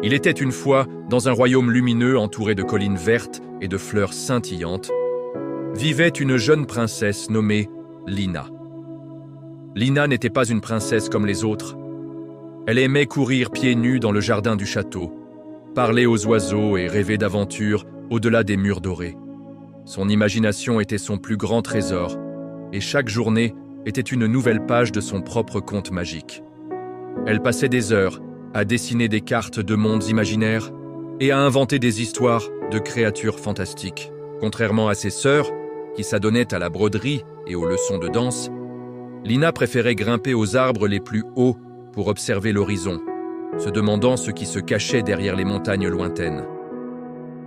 Il était une fois, dans un royaume lumineux entouré de collines vertes et de fleurs scintillantes, vivait une jeune princesse nommée Lina. Lina n'était pas une princesse comme les autres. Elle aimait courir pieds nus dans le jardin du château, parler aux oiseaux et rêver d'aventures au-delà des murs dorés. Son imagination était son plus grand trésor, et chaque journée était une nouvelle page de son propre conte magique. Elle passait des heures à dessiner des cartes de mondes imaginaires et à inventer des histoires de créatures fantastiques. Contrairement à ses sœurs, qui s'adonnaient à la broderie et aux leçons de danse, Lina préférait grimper aux arbres les plus hauts pour observer l'horizon, se demandant ce qui se cachait derrière les montagnes lointaines.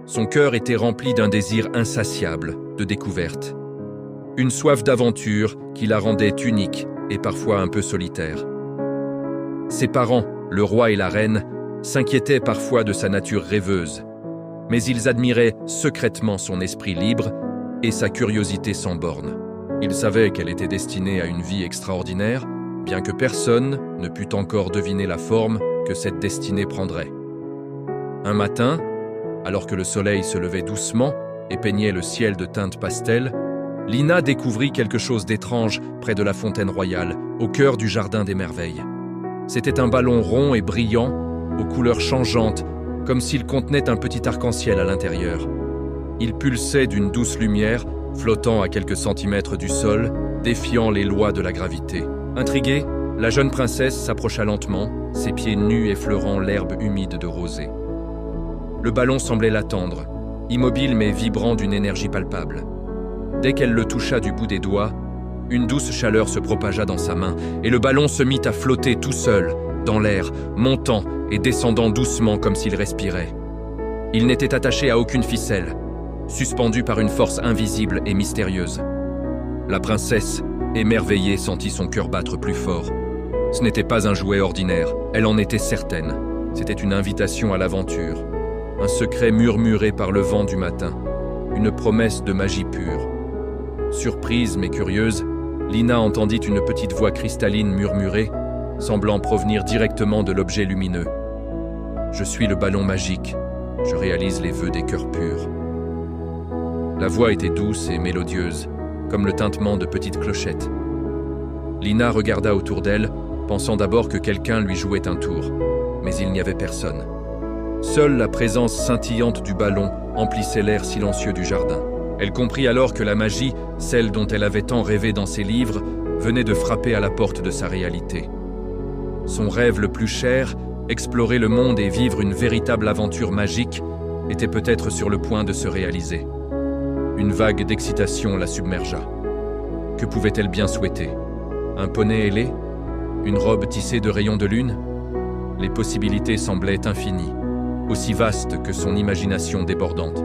Son cœur était rempli d'un désir insatiable de découverte, une soif d'aventure qui la rendait unique et parfois un peu solitaire. Ses parents, le roi et la reine, s'inquiétaient parfois de sa nature rêveuse, mais ils admiraient secrètement son esprit libre et sa curiosité sans bornes. Ils savaient qu'elle était destinée à une vie extraordinaire, bien que personne ne pût encore deviner la forme que cette destinée prendrait. Un matin, alors que le soleil se levait doucement et peignait le ciel de teintes pastel, Lina découvrit quelque chose d'étrange près de la fontaine royale, au cœur du jardin des merveilles. C'était un ballon rond et brillant, aux couleurs changeantes, comme s'il contenait un petit arc-en-ciel à l'intérieur. Il pulsait d'une douce lumière, flottant à quelques centimètres du sol, défiant les lois de la gravité. Intriguée, la jeune princesse s'approcha lentement, ses pieds nus effleurant l'herbe humide de rosée. Le ballon semblait l'attendre, immobile mais vibrant d'une énergie palpable. Dès qu'elle le toucha du bout des doigts, une douce chaleur se propagea dans sa main et le ballon se mit à flotter tout seul, dans l'air, montant et descendant doucement comme s'il respirait. Il n'était attaché à aucune ficelle, suspendu par une force invisible et mystérieuse. La princesse, émerveillée, sentit son cœur battre plus fort. Ce n'était pas un jouet ordinaire, elle en était certaine. C'était une invitation à l'aventure, un secret murmuré par le vent du matin, une promesse de magie pure. Surprise mais curieuse, Lina entendit une petite voix cristalline murmurer, semblant provenir directement de l'objet lumineux. « Je suis le ballon magique, je réalise les vœux des cœurs purs. » La voix était douce et mélodieuse, comme le tintement de petites clochettes. Lina regarda autour d'elle, pensant d'abord que quelqu'un lui jouait un tour, mais il n'y avait personne. Seule la présence scintillante du ballon emplissait l'air silencieux du jardin. Elle comprit alors que la magie, celle dont elle avait tant rêvé dans ses livres, venait de frapper à la porte de sa réalité. Son rêve le plus cher, explorer le monde et vivre une véritable aventure magique, était peut-être sur le point de se réaliser. Une vague d'excitation la submergea. Que pouvait-elle bien souhaiter? Un poney ailé? Une robe tissée de rayons de lune? Les possibilités semblaient infinies, aussi vastes que son imagination débordante.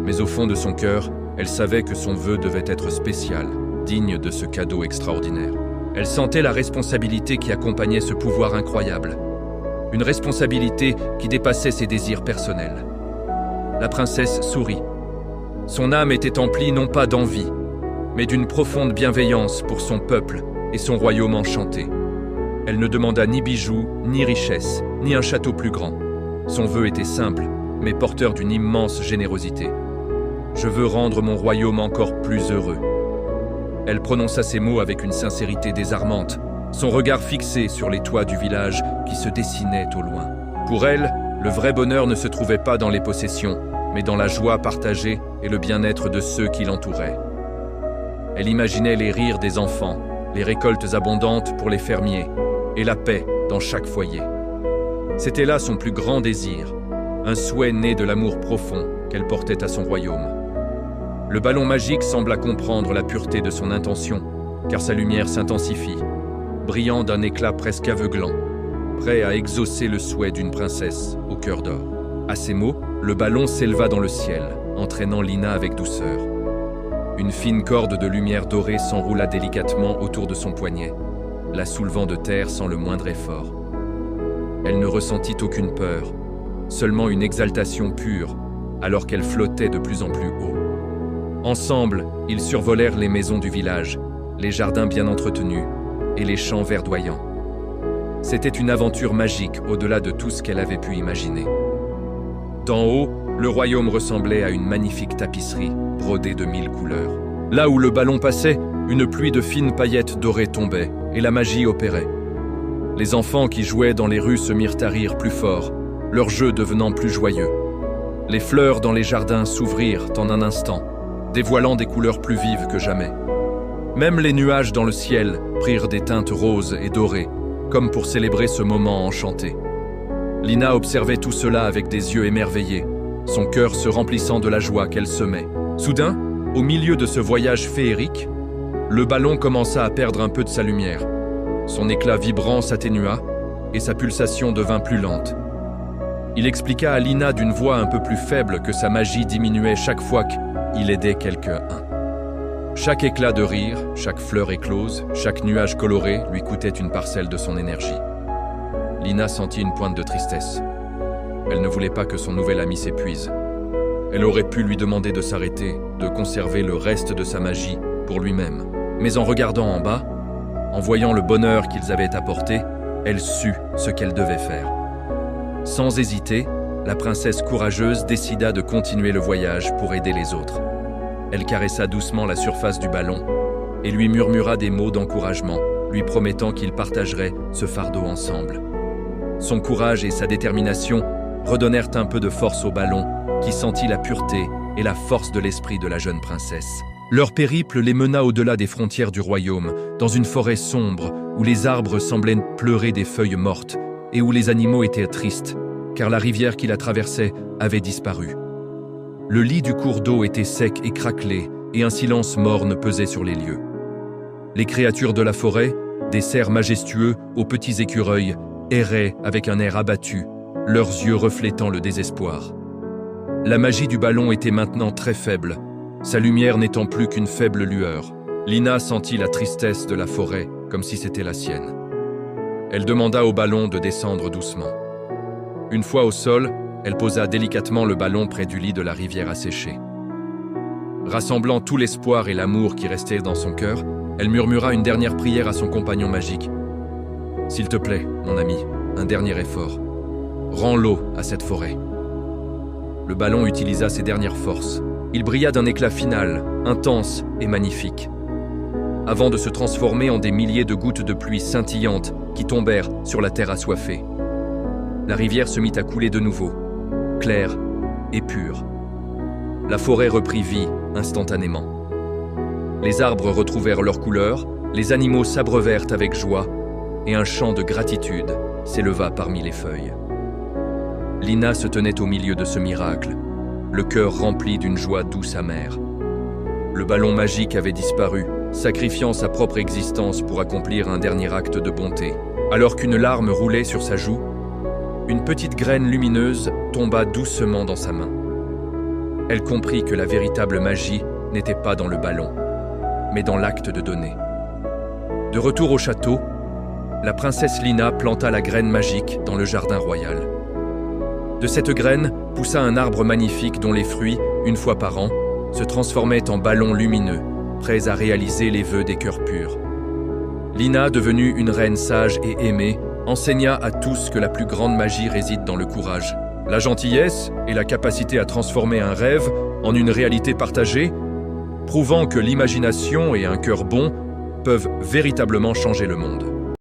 Mais au fond de son cœur, elle savait que son vœu devait être spécial, digne de ce cadeau extraordinaire. Elle sentait la responsabilité qui accompagnait ce pouvoir incroyable. Une responsabilité qui dépassait ses désirs personnels. La princesse sourit. Son âme était emplie non pas d'envie, mais d'une profonde bienveillance pour son peuple et son royaume enchanté. Elle ne demanda ni bijoux, ni richesses, ni un château plus grand. Son vœu était simple, mais porteur d'une immense générosité. « Je veux rendre mon royaume encore plus heureux. » Elle prononça ces mots avec une sincérité désarmante, son regard fixé sur les toits du village qui se dessinaient au loin. Pour elle, le vrai bonheur ne se trouvait pas dans les possessions, mais dans la joie partagée et le bien-être de ceux qui l'entouraient. Elle imaginait les rires des enfants, les récoltes abondantes pour les fermiers, et la paix dans chaque foyer. C'était là son plus grand désir, un souhait né de l'amour profond qu'elle portait à son royaume. Le ballon magique sembla comprendre la pureté de son intention, car sa lumière s'intensifie, brillant d'un éclat presque aveuglant, prêt à exaucer le souhait d'une princesse au cœur d'or. À ces mots, le ballon s'éleva dans le ciel, entraînant Lina avec douceur. Une fine corde de lumière dorée s'enroula délicatement autour de son poignet, la soulevant de terre sans le moindre effort. Elle ne ressentit aucune peur, seulement une exaltation pure, alors qu'elle flottait de plus en plus haut. Ensemble, ils survolèrent les maisons du village, les jardins bien entretenus et les champs verdoyants. C'était une aventure magique au-delà de tout ce qu'elle avait pu imaginer. D'en haut, le royaume ressemblait à une magnifique tapisserie, brodée de 1000 couleurs. Là où le ballon passait, une pluie de fines paillettes dorées tombait, et la magie opérait. Les enfants qui jouaient dans les rues se mirent à rire plus fort, leur jeu devenant plus joyeux. Les fleurs dans les jardins s'ouvrirent en un instant, dévoilant des couleurs plus vives que jamais. Même les nuages dans le ciel prirent des teintes roses et dorées, comme pour célébrer ce moment enchanté. Lina observait tout cela avec des yeux émerveillés, son cœur se remplissant de la joie qu'elle semait. Soudain, au milieu de ce voyage féerique, le ballon commença à perdre un peu de sa lumière. Son éclat vibrant s'atténua et sa pulsation devint plus lente. Il expliqua à Lina d'une voix un peu plus faible que sa magie diminuait chaque fois qu'il aidait quelqu'un. Chaque éclat de rire, chaque fleur éclose, chaque nuage coloré lui coûtait une parcelle de son énergie. Lina sentit une pointe de tristesse. Elle ne voulait pas que son nouvel ami s'épuise. Elle aurait pu lui demander de s'arrêter, de conserver le reste de sa magie pour lui-même. Mais en regardant en bas, en voyant le bonheur qu'ils avaient apporté, elle sut ce qu'elle devait faire. Sans hésiter, la princesse courageuse décida de continuer le voyage pour aider les autres. Elle caressa doucement la surface du ballon et lui murmura des mots d'encouragement, lui promettant qu'ils partageraient ce fardeau ensemble. Son courage et sa détermination redonnèrent un peu de force au ballon, qui sentit la pureté et la force de l'esprit de la jeune princesse. Leur périple les mena au-delà des frontières du royaume, dans une forêt sombre où les arbres semblaient pleurer des feuilles mortes et où les animaux étaient tristes, car la rivière qui la traversait avait disparu. Le lit du cours d'eau était sec et craquelé, et un silence morne pesait sur les lieux. Les créatures de la forêt, des cerfs majestueux aux petits écureuils, erraient avec un air abattu, leurs yeux reflétant le désespoir. La magie du ballon était maintenant très faible, sa lumière n'étant plus qu'une faible lueur. Lina sentit la tristesse de la forêt, comme si c'était la sienne. Elle demanda au ballon de descendre doucement. Une fois au sol, elle posa délicatement le ballon près du lit de la rivière asséchée. Rassemblant tout l'espoir et l'amour qui restait dans son cœur, elle murmura une dernière prière à son compagnon magique. « S'il te plaît, mon ami, un dernier effort. Rends l'eau à cette forêt. » Le ballon utilisa ses dernières forces. Il brilla d'un éclat final, intense et magnifique, avant de se transformer en des milliers de gouttes de pluie scintillantes qui tombèrent sur la terre assoiffée. La rivière se mit à couler de nouveau, claire et pure. La forêt reprit vie instantanément. Les arbres retrouvèrent leur couleur, les animaux s'abreuvèrent avec joie, et un chant de gratitude s'éleva parmi les feuilles. Lina se tenait au milieu de ce miracle, le cœur rempli d'une joie douce amère. Le ballon magique avait disparu, sacrifiant sa propre existence pour accomplir un dernier acte de bonté. Alors qu'une larme roulait sur sa joue, une petite graine lumineuse tomba doucement dans sa main. Elle comprit que la véritable magie n'était pas dans le ballon, mais dans l'acte de donner. De retour au château, la princesse Lina planta la graine magique dans le jardin royal. De cette graine poussa un arbre magnifique dont les fruits, une fois par an, se transformaient en ballons lumineux, prêts à réaliser les vœux des cœurs purs. Lina, devenue une reine sage et aimée, enseigna à tous que la plus grande magie réside dans le courage, la gentillesse et la capacité à transformer un rêve en une réalité partagée, prouvant que l'imagination et un cœur bon peuvent véritablement changer le monde.